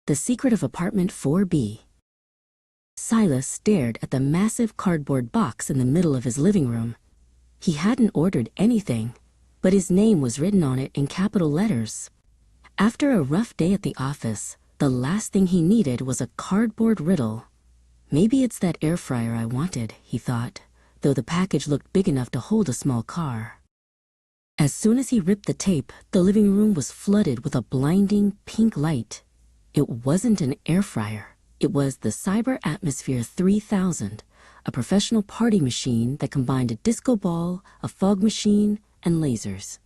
The Secret of Apartment 4B. Silas stared at the massive cardboard box in the middle of his living room. He hadn't ordered anything, but his name was written on it in capital letters. After a rough day at the office, the last thing he needed was a cardboard riddle. Maybe it's that air fryer I wanted, he thought, though the package looked big enough to hold a small car. As soon as he ripped the tape, the living room was flooded with a blinding pink light. It wasn't an air fryer. It was the Cyber Atmosphere 3000, a professional party machine that combined a disco ball, a fog machine, and lasers.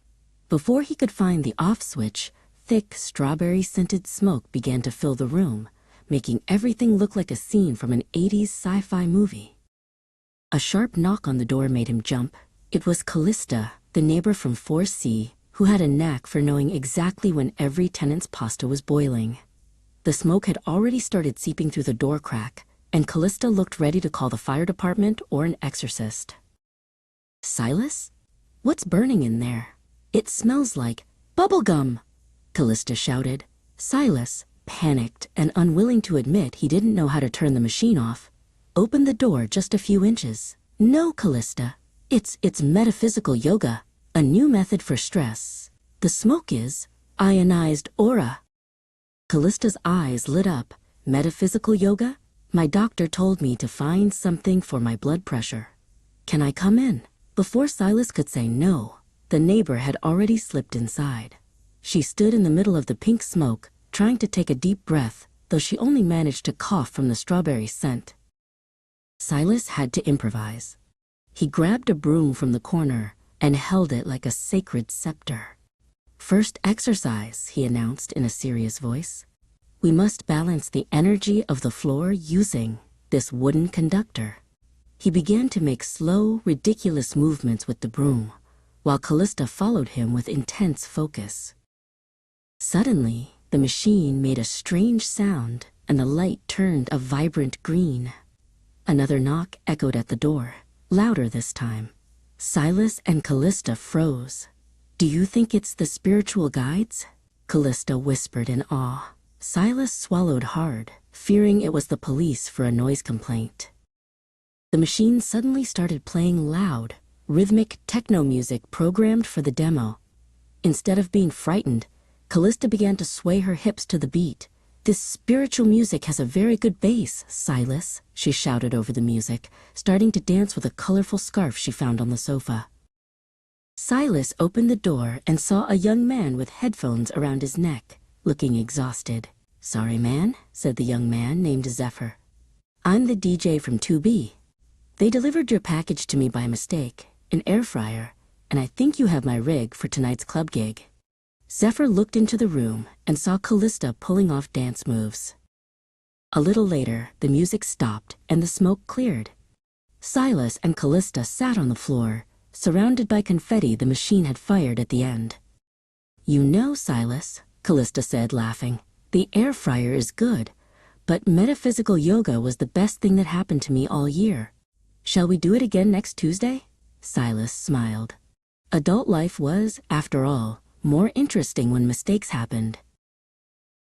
Before he could find the off switch, thick, strawberry-scented smoke began to fill the room, making everything look like a scene from an 80s sci-fi movie. A sharp knock on the door made him jump. It was Callista, the neighbor from 4C, who had a knack for knowing exactly when every tenant's pasta was boiling. The smoke had already started seeping through the door crack, and Callista looked ready to call the fire department or an exorcist. "Silas? What's burning in there? It smells like bubblegum!" Callista shouted. Silas, panicked and unwilling to admit he didn't know how to turn the machine off, opened the door just a few inches. "No, Callista. It's metaphysical yoga, a new method for stress. The smoke is ionized aura." Callista's eyes lit up. "Metaphysical yoga? My doctor told me to find something for my blood pressure. Can I come in?" Before Silas could say no, the neighbor had already slipped inside. She stood in the middle of the pink smoke, trying to take a deep breath, though she only managed to cough from the strawberry scent. Silas had to improvise. He grabbed a broom from the corner and held it like a sacred scepter. "First exercise," he announced in a serious voice. "We must balance the energy of the floor using this wooden conductor." He began to make slow, ridiculous movements with the broom, while Callista followed him with intense focus. Suddenly, the machine made a strange sound, and the light turned a vibrant green. Another knock echoed at the door, louder this time. Silas and Callista froze. "Do you think it's the spiritual guides?" Callista whispered in awe. Silas swallowed hard, fearing it was the police for a noise complaint. The machine suddenly started playing loud, rhythmic techno music programmed for the demo. Instead of being frightened, Callista began to sway her hips to the beat. "This spiritual music has a very good bass, Silas," she shouted over the music, starting to dance with a colorful scarf she found on the sofa. Silas opened the door and saw a young man with headphones around his neck, looking exhausted. "Sorry, man," said the young man named Zephyr. "I'm the DJ from 2B. They delivered your package to me by mistake, an air fryer, and I think you have my rig for tonight's club gig." Zephyr looked into the room and saw Callista pulling off dance moves. A little later, the music stopped and the smoke cleared. Silas and Callista sat on the floor, surrounded by confetti the machine had fired at the end. "You know, Silas," Callista said, laughing, "the air fryer is good, but metaphysical yoga was the best thing that happened to me all year. Shall we do it again next Tuesday?" Silas smiled. Adult life was, after all, more interesting when mistakes happened.